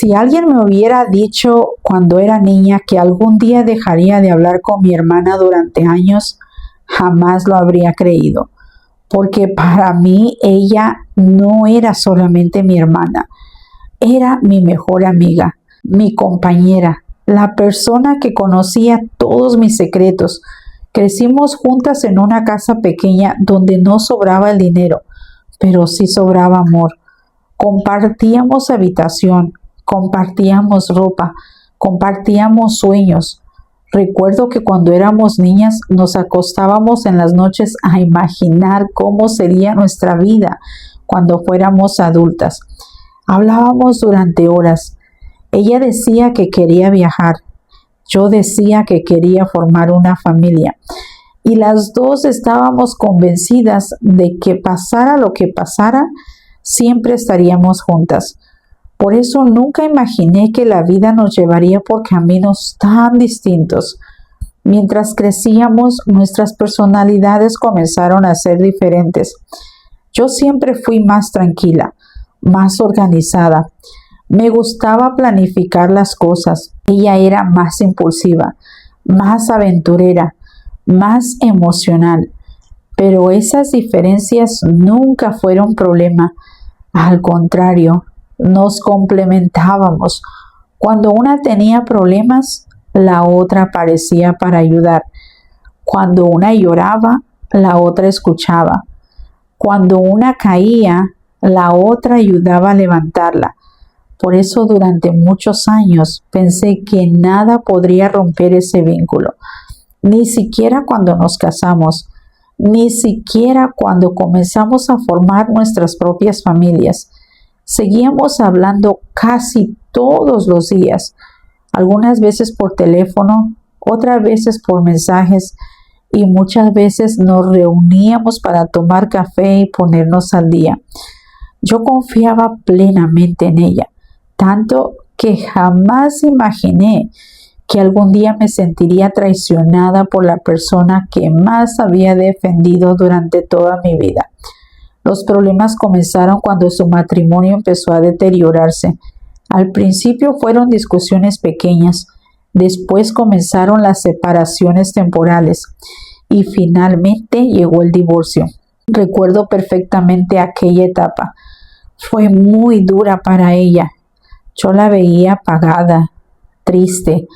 Si alguien me hubiera dicho cuando era niña que algún día dejaría de hablar con mi hermana durante años, jamás lo habría creído, porque para mí ella no era solamente mi hermana, era mi mejor amiga, mi compañera, la persona que conocía todos mis secretos. Crecimos juntas en una casa pequeña donde no sobraba el dinero, pero sí sobraba amor. Compartíamos habitación, compartíamos ropa, compartíamos sueños. Recuerdo que cuando éramos niñas nos acostábamos en las noches a imaginar cómo sería nuestra vida cuando fuéramos adultas. Hablábamos durante horas. Ella decía que quería viajar. Yo decía que quería formar una familia. Y las dos estábamos convencidas de que pasara lo que pasara, siempre estaríamos juntas. Por eso nunca imaginé que la vida nos llevaría por caminos tan distintos. Mientras crecíamos, nuestras personalidades comenzaron a ser diferentes. Yo siempre fui más tranquila, más organizada. Me gustaba planificar las cosas. Ella era más impulsiva, más aventurera, más emocional. Pero esas diferencias nunca fueron problema. Al contrario, nos complementábamos. Cuando una tenía problemas, la otra aparecía para ayudar. Cuando una lloraba, la otra escuchaba. Cuando una caía, la otra ayudaba a levantarla. Por eso durante muchos años pensé que nada podría romper ese vínculo. Ni siquiera cuando nos casamos, ni siquiera cuando comenzamos a formar nuestras propias familias. Seguíamos hablando casi todos los días, algunas veces por teléfono, otras veces por mensajes, y muchas veces nos reuníamos para tomar café y ponernos al día. Yo confiaba plenamente en ella, tanto que jamás imaginé que algún día me sentiría traicionada por la persona que más había defendido durante toda mi vida. Los problemas comenzaron cuando su matrimonio empezó a deteriorarse. Al principio fueron discusiones pequeñas, después comenzaron las separaciones temporales y finalmente llegó el divorcio. Recuerdo perfectamente aquella etapa. Fue muy dura para ella. Yo la veía apagada, triste,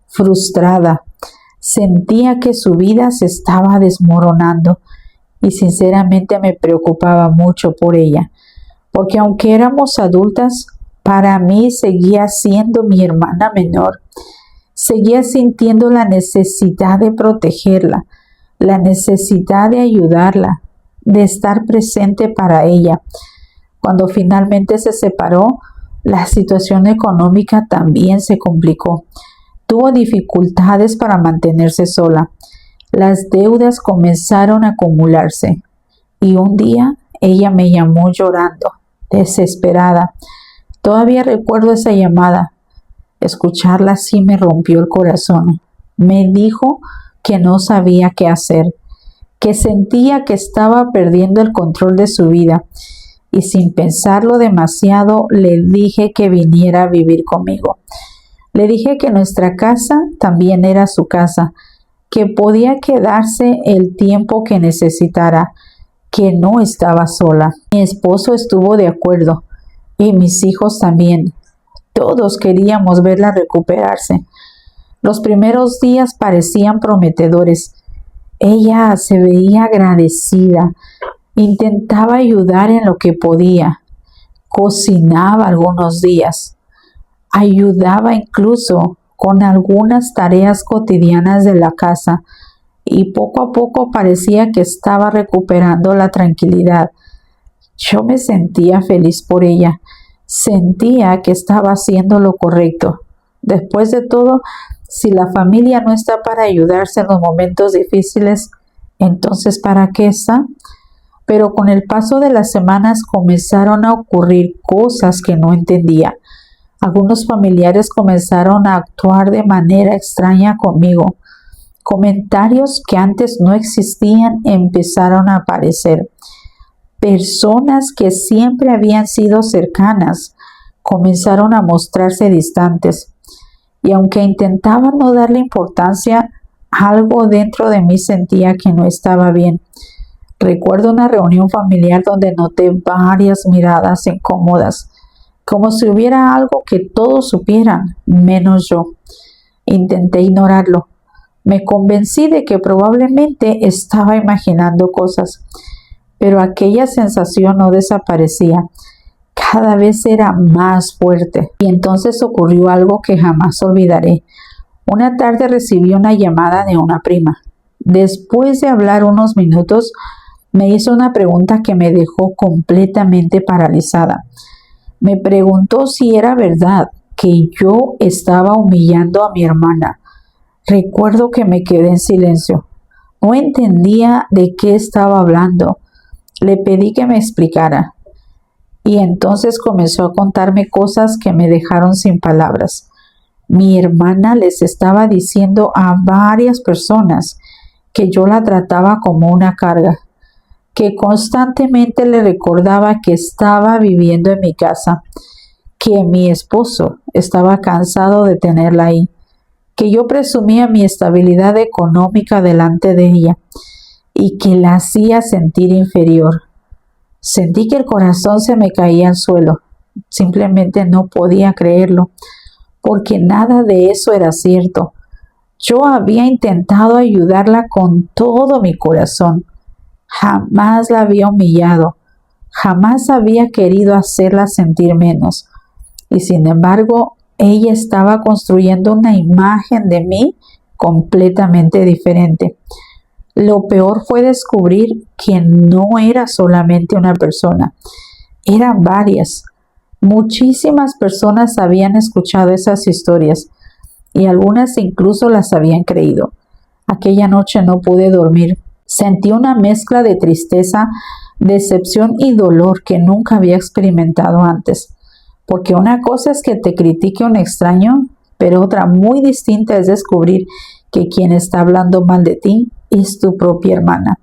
frustrada. Sentía que su vida se estaba desmoronando y sinceramente me preocupaba mucho por ella, porque aunque éramos adultas, para mí seguía siendo mi hermana menor. Seguía sintiendo la necesidad de protegerla, la necesidad de ayudarla, de estar presente para ella. Cuando finalmente se separó, la situación económica también se complicó. Tuvo dificultades para mantenerse sola. Las deudas comenzaron a acumularse y un día ella me llamó llorando, desesperada. Todavía recuerdo esa llamada. Escucharla así me rompió el corazón. Me dijo que no sabía qué hacer, que sentía que estaba perdiendo el control de su vida. Y sin pensarlo demasiado, le dije que viniera a vivir conmigo. Le dije que nuestra casa también era su casa, que podía quedarse el tiempo que necesitara, que no estaba sola. Mi esposo estuvo de acuerdo y mis hijos también. Todos queríamos verla recuperarse. Los primeros días parecían prometedores. Ella se veía agradecida. Intentaba ayudar en lo que podía. Cocinaba algunos días. Ayudaba incluso con algunas tareas cotidianas de la casa y poco a poco parecía que estaba recuperando la tranquilidad. Yo me sentía feliz por ella. Sentía que estaba haciendo lo correcto. Después de todo, si la familia no está para ayudarse en los momentos difíciles, entonces ¿para qué está? Pero con el paso de las semanas comenzaron a ocurrir cosas que no entendía. Algunos familiares comenzaron a actuar de manera extraña conmigo. Comentarios que antes no existían empezaron a aparecer. Personas que siempre habían sido cercanas comenzaron a mostrarse distantes, y aunque intentaba no darle importancia, algo dentro de mí sentía que no estaba bien. Recuerdo una reunión familiar donde noté varias miradas incómodas, como si hubiera algo que todos supieran, menos yo. Intenté ignorarlo. Me convencí de que probablemente estaba imaginando cosas, pero aquella sensación no desaparecía. Cada vez era más fuerte. Y entonces ocurrió algo que jamás olvidaré. Una tarde recibí una llamada de una prima. Después de hablar unos minutos, me hizo una pregunta que me dejó completamente paralizada. Me preguntó si era verdad que yo estaba humillando a mi hermana. Recuerdo que me quedé en silencio. No entendía de qué estaba hablando. Le pedí que me explicara. Y entonces comenzó a contarme cosas que me dejaron sin palabras. Mi hermana les estaba diciendo a varias personas que yo la trataba como una carga, que constantemente le recordaba que estaba viviendo en mi casa, que mi esposo estaba cansado de tenerla ahí, que yo presumía mi estabilidad económica delante de ella y que la hacía sentir inferior. Sentí que el corazón se me caía al suelo. Simplemente no podía creerlo, porque nada de eso era cierto. Yo había intentado ayudarla con todo mi corazón. Jamás la había humillado. Jamás había querido hacerla sentir menos. Y sin embargo, ella estaba construyendo una imagen de mí completamente diferente. Lo peor fue descubrir que no era solamente una persona, eran varias. Muchísimas personas habían escuchado esas historias y algunas incluso las habían creído. Aquella noche no pude dormir. Sentí una mezcla de tristeza, decepción y dolor que nunca había experimentado antes. Porque una cosa es que te critique un extraño, pero otra muy distinta es descubrir que quien está hablando mal de ti es tu propia hermana,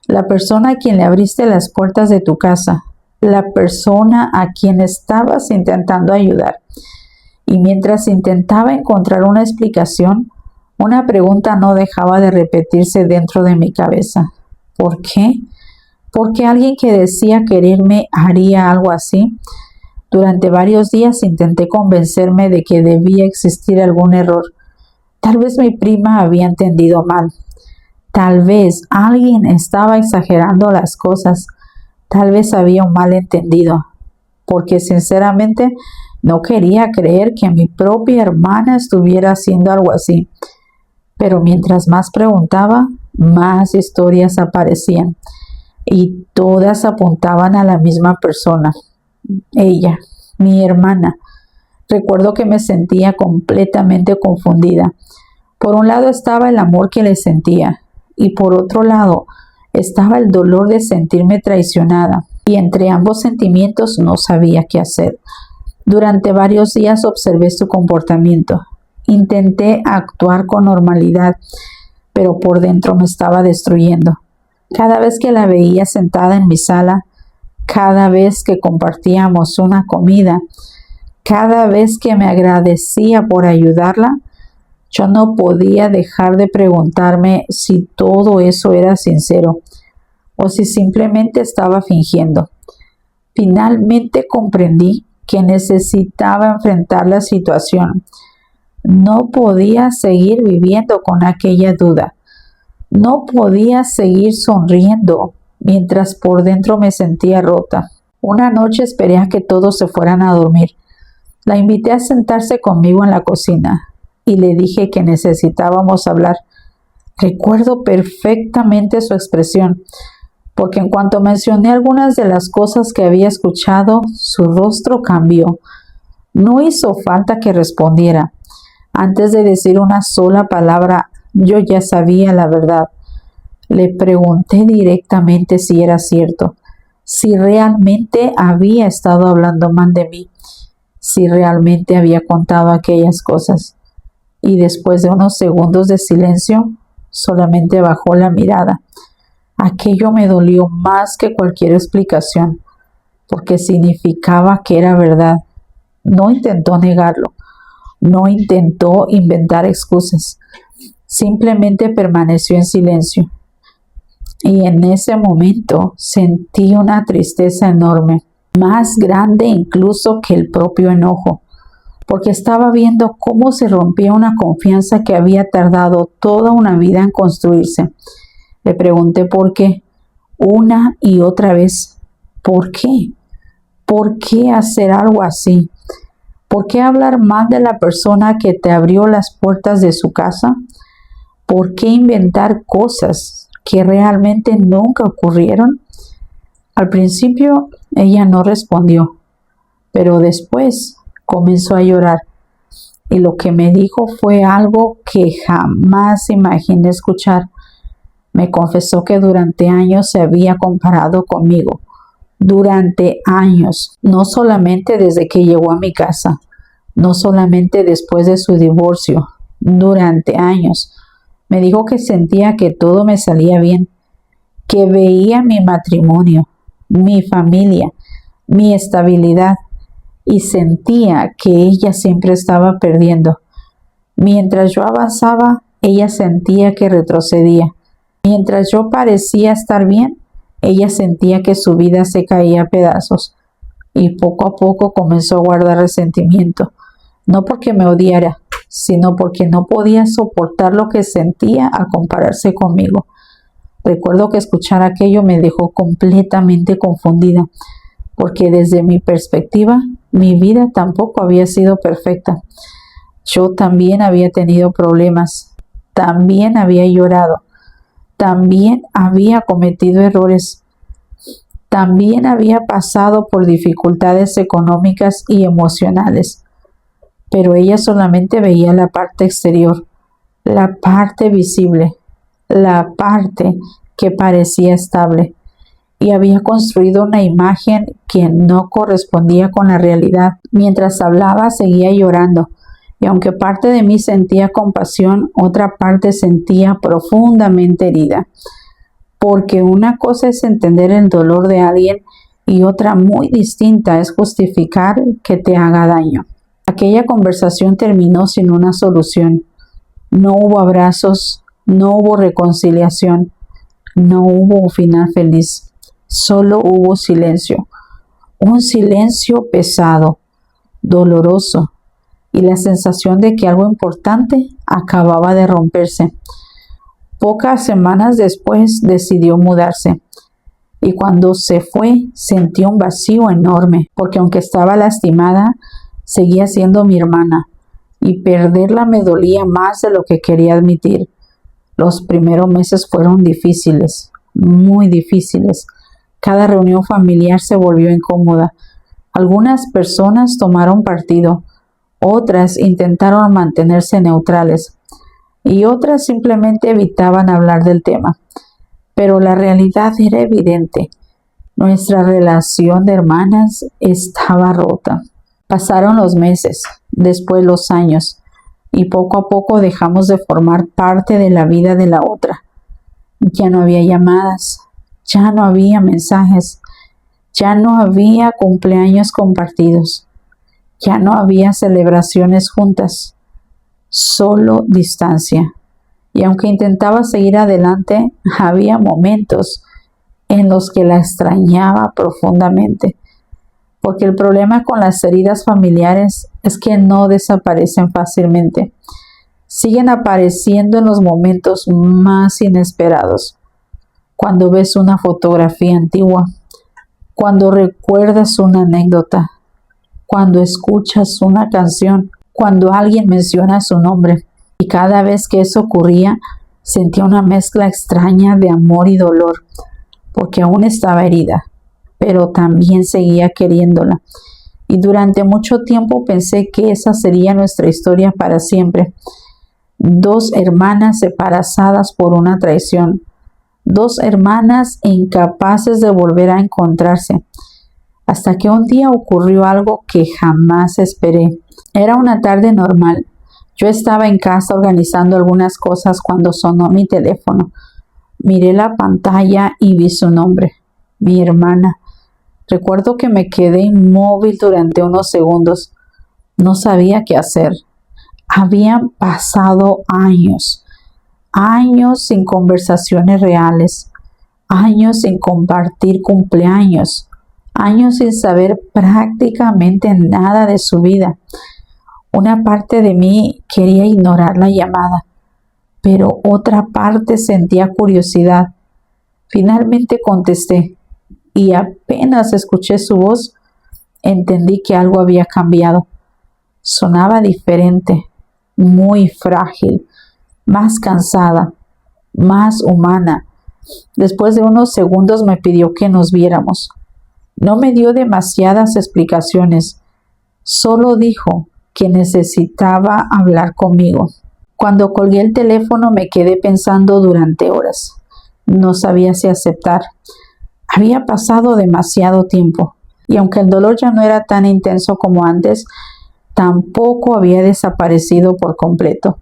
la persona a quien le abriste las puertas de tu casa, la persona a quien estabas intentando ayudar. Y mientras intentaba encontrar una explicación, una pregunta no dejaba de repetirse dentro de mi cabeza. ¿Por qué? ¿Por qué alguien que decía quererme haría algo así? Durante varios días intenté convencerme de que debía existir algún error. Tal vez mi prima había entendido mal. Tal vez alguien estaba exagerando las cosas. Tal vez había un malentendido. Porque sinceramente no quería creer que mi propia hermana estuviera haciendo algo así. Pero mientras más preguntaba, más historias aparecían. Y todas apuntaban a la misma persona. Ella, mi hermana. Recuerdo que me sentía completamente confundida. Por un lado estaba el amor que le sentía y por otro lado estaba el dolor de sentirme traicionada, y entre ambos sentimientos no sabía qué hacer. Durante varios días observé su comportamiento. Intenté actuar con normalidad, pero por dentro me estaba destruyendo. Cada vez que la veía sentada en mi sala, cada vez que compartíamos una comida, cada vez que me agradecía por ayudarla, yo no podía dejar de preguntarme si todo eso era sincero o si simplemente estaba fingiendo. Finalmente comprendí que necesitaba enfrentar la situación. No podía seguir viviendo con aquella duda. No podía seguir sonriendo mientras por dentro me sentía rota. Una noche esperé a que todos se fueran a dormir. La invité a sentarse conmigo en la cocina y le dije que necesitábamos hablar. Recuerdo perfectamente su expresión, porque en cuanto mencioné algunas de las cosas que había escuchado, su rostro cambió. No hizo falta que respondiera. Antes de decir una sola palabra, yo ya sabía la verdad. Le pregunté directamente si era cierto, si realmente había estado hablando mal de mí, si realmente había contado aquellas cosas. Y después de unos segundos de silencio, solamente bajó la mirada. Aquello me dolió más que cualquier explicación, porque significaba que era verdad. No intentó negarlo, no intentó inventar excusas, simplemente permaneció en silencio. Y en ese momento sentí una tristeza enorme, más grande incluso que el propio enojo, porque estaba viendo cómo se rompía una confianza que había tardado toda una vida en construirse. Le pregunté por qué, una y otra vez. ¿Por qué? ¿Por qué hacer algo así? ¿Por qué hablar mal de la persona que te abrió las puertas de su casa? ¿Por qué inventar cosas que realmente nunca ocurrieron? Al principio ella no respondió, pero después comenzó a llorar. Y lo que me dijo fue algo que jamás imaginé escuchar. Me confesó que durante años se había comparado conmigo. Durante años, no solamente desde que llegó a mi casa, no solamente después de su divorcio, durante años. Me dijo que sentía que todo me salía bien, que veía mi matrimonio, mi familia, mi estabilidad y sentía que ella siempre estaba perdiendo. Mientras yo avanzaba, ella sentía que retrocedía. Mientras yo parecía estar bien, ella sentía que su vida se caía a pedazos y poco a poco comenzó a guardar resentimiento, no porque me odiara, sino porque no podía soportar lo que sentía al compararse conmigo. Recuerdo que escuchar aquello me dejó completamente confundida, porque desde mi perspectiva, mi vida tampoco había sido perfecta. Yo también había tenido problemas, también había llorado, también había cometido errores, también había pasado por dificultades económicas y emocionales, pero ella solamente veía la parte exterior, la parte visible, la parte que parecía estable, y había construido una imagen que no correspondía con la realidad. Mientras hablaba seguía llorando, y aunque parte de mí sentía compasión, otra parte sentía profundamente herida. Porque una cosa es entender el dolor de alguien y otra muy distinta es justificar que te haga daño. Aquella conversación terminó sin una solución. No hubo abrazos, no hubo reconciliación, no hubo un final feliz. Solo hubo silencio. Un silencio pesado, doloroso, y la sensación de que algo importante acababa de romperse. Pocas semanas después decidió mudarse, y cuando se fue sentí un vacío enorme, porque aunque estaba lastimada, seguía siendo mi hermana, y perderla me dolía más de lo que quería admitir. Los primeros meses fueron difíciles, muy difíciles. Cada reunión familiar se volvió incómoda. Algunas personas tomaron partido, otras intentaron mantenerse neutrales y otras simplemente evitaban hablar del tema. Pero la realidad era evidente. Nuestra relación de hermanas estaba rota. Pasaron los meses, después los años, y poco a poco dejamos de formar parte de la vida de la otra. Ya no había llamadas, ya no había mensajes, ya no había cumpleaños compartidos. Ya no había celebraciones juntas, solo distancia. Y aunque intentaba seguir adelante, había momentos en los que la extrañaba profundamente. Porque el problema con las heridas familiares es que no desaparecen fácilmente. Siguen apareciendo en los momentos más inesperados. Cuando ves una fotografía antigua, cuando recuerdas una anécdota, cuando escuchas una canción, cuando alguien menciona su nombre. Y cada vez que eso ocurría, sentía una mezcla extraña de amor y dolor, porque aún estaba herida, pero también seguía queriéndola. Y durante mucho tiempo pensé que esa sería nuestra historia para siempre. Dos hermanas separadas por una traición, dos hermanas incapaces de volver a encontrarse. Hasta que un día ocurrió algo que jamás esperé. Era una tarde normal. Yo estaba en casa organizando algunas cosas cuando sonó mi teléfono. Miré la pantalla y vi su nombre, mi hermana. Recuerdo que me quedé inmóvil durante unos segundos. No sabía qué hacer. Habían pasado años, años sin conversaciones reales, años sin compartir cumpleaños, años sin saber prácticamente nada de su vida. Una parte de mí quería ignorar la llamada, pero otra parte sentía curiosidad. Finalmente contesté y apenas escuché su voz, entendí que algo había cambiado. Sonaba diferente, muy frágil, más cansada, más humana. Después de unos segundos me pidió que nos viéramos. No me dio demasiadas explicaciones, solo dijo que necesitaba hablar conmigo. Cuando colgué el teléfono me quedé pensando durante horas. No sabía si aceptar. Había pasado demasiado tiempo, y aunque el dolor ya no era tan intenso como antes, tampoco había desaparecido por completo.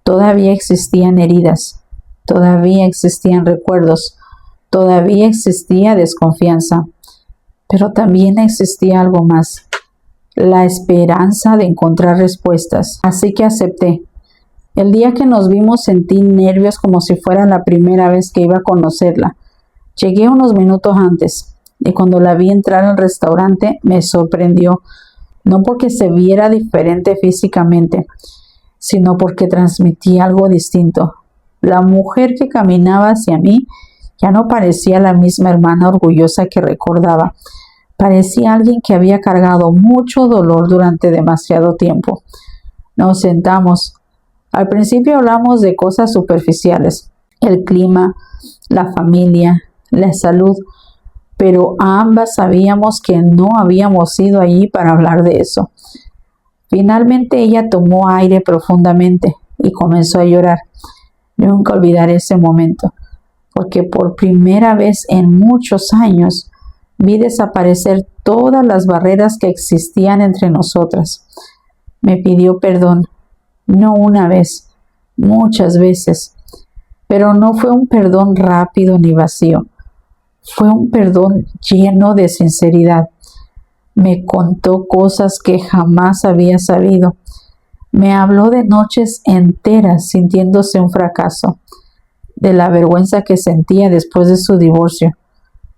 Todavía existían heridas, todavía existían recuerdos, todavía existía desconfianza, pero también existía algo más, la esperanza de encontrar respuestas. Así que acepté. El día que nos vimos sentí nervios como si fuera la primera vez que iba a conocerla. Llegué unos minutos antes y cuando la vi entrar al restaurante me sorprendió, no porque se viera diferente físicamente, sino porque transmitía algo distinto. La mujer que caminaba hacia mí ya no parecía la misma hermana orgullosa que recordaba. Parecía alguien que había cargado mucho dolor durante demasiado tiempo. Nos sentamos. Al principio hablamos de cosas superficiales, el clima, la familia, la salud, pero ambas sabíamos que no habíamos ido allí para hablar de eso. Finalmente ella tomó aire profundamente y comenzó a llorar. Nunca olvidaré ese momento, porque por primera vez en muchos años vi desaparecer todas las barreras que existían entre nosotras. Me pidió perdón, no una vez, muchas veces, pero no fue un perdón rápido ni vacío. Fue un perdón lleno de sinceridad. Me contó cosas que jamás había sabido. Me habló de noches enteras sintiéndose un fracaso, de la vergüenza que sentía después de su divorcio,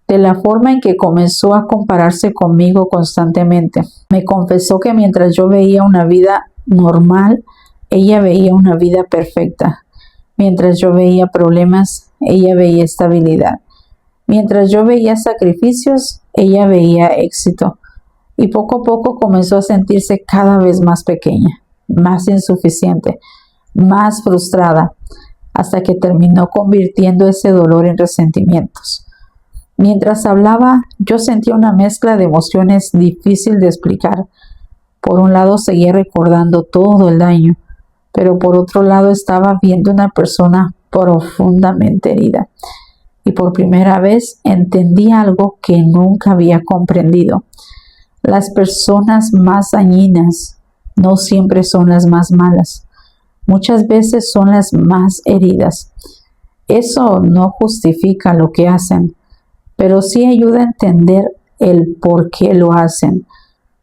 de la forma en que comenzó a compararse conmigo constantemente. Me confesó que mientras yo veía una vida normal, ella veía una vida perfecta. Mientras yo veía problemas, ella veía estabilidad. Mientras yo veía sacrificios, ella veía éxito. Y poco a poco comenzó a sentirse cada vez más pequeña, más insuficiente, más frustrada, hasta que terminó convirtiendo ese dolor en resentimientos. Mientras hablaba, yo sentía una mezcla de emociones difícil de explicar. Por un lado seguía recordando todo el daño, pero por otro lado estaba viendo una persona profundamente herida. Y por primera vez entendí algo que nunca había comprendido. Las personas más dañinas no siempre son las más malas. Muchas veces son las más heridas. Eso no justifica lo que hacen, pero sí ayuda a entender el por qué lo hacen.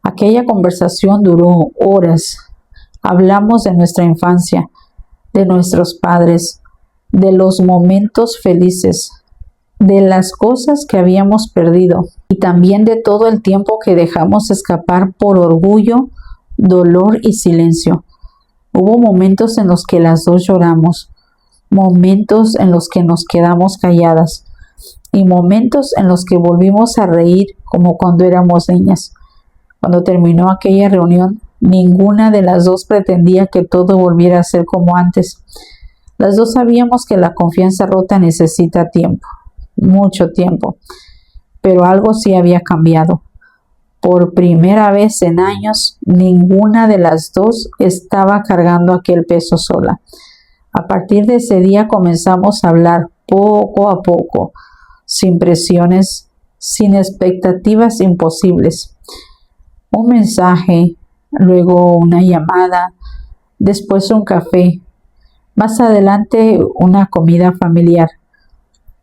Aquella conversación duró horas. Hablamos de nuestra infancia, de nuestros padres, de los momentos felices, de las cosas que habíamos perdido y también de todo el tiempo que dejamos escapar por orgullo, dolor y silencio. Hubo momentos en los que las dos lloramos, momentos en los que nos quedamos calladas y momentos en los que volvimos a reír como cuando éramos niñas. Cuando terminó aquella reunión, ninguna de las dos pretendía que todo volviera a ser como antes. Las dos sabíamos que la confianza rota necesita tiempo, mucho tiempo, pero algo sí había cambiado. Por primera vez en años, ninguna de las dos estaba cargando aquel peso sola. A partir de ese día comenzamos a hablar poco a poco, sin presiones, sin expectativas imposibles. Un mensaje, luego una llamada, después un café, más adelante una comida familiar,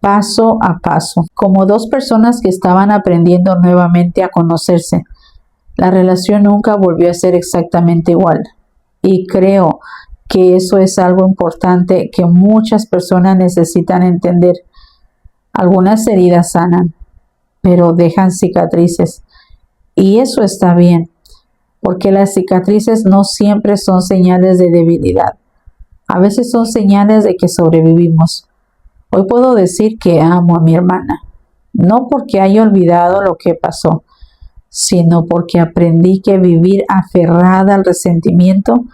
paso a paso, como dos personas que estaban aprendiendo nuevamente a conocerse. La relación nunca volvió a ser exactamente igual. Y creo que eso es algo importante que muchas personas necesitan entender. Algunas heridas sanan, pero dejan cicatrices. Y eso está bien, porque las cicatrices no siempre son señales de debilidad. A veces son señales de que sobrevivimos. Hoy puedo decir que amo a mi hermana, no porque haya olvidado lo que pasó, sino porque aprendí que vivir aferrada al resentimiento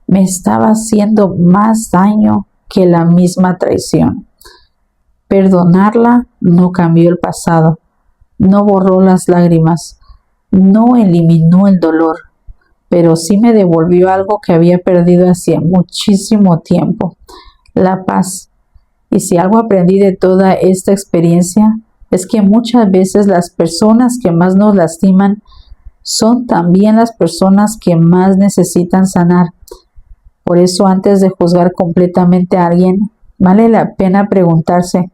me estaba haciendo más daño que la misma traición. Perdonarla no cambió el pasado, no borró las lágrimas, no eliminó el dolor, pero sí me devolvió algo que había perdido hacía muchísimo tiempo, la paz. Y si algo aprendí de toda esta experiencia es que muchas veces las personas que más nos lastiman son también las personas que más necesitan sanar. Por eso, antes de juzgar completamente a alguien, vale la pena preguntarse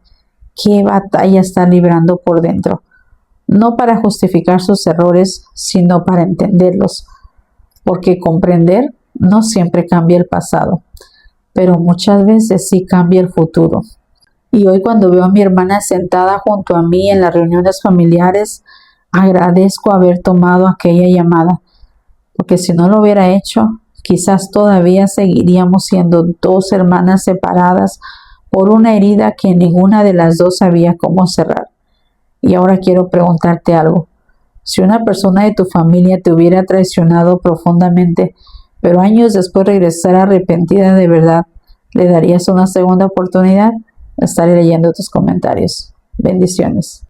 qué batalla está librando por dentro. No para justificar sus errores, sino para entenderlos. Porque comprender no siempre cambia el pasado, pero muchas veces sí cambia el futuro. Y hoy, cuando veo a mi hermana sentada junto a mí en las reuniones familiares, agradezco haber tomado aquella llamada, porque si no lo hubiera hecho, quizás todavía seguiríamos siendo dos hermanas separadas por una herida que ninguna de las dos sabía cómo cerrar. Y ahora quiero preguntarte algo. Si una persona de tu familia te hubiera traicionado profundamente, pero años después regresara arrepentida de verdad, ¿le darías una segunda oportunidad? Estaré leyendo tus comentarios. Bendiciones.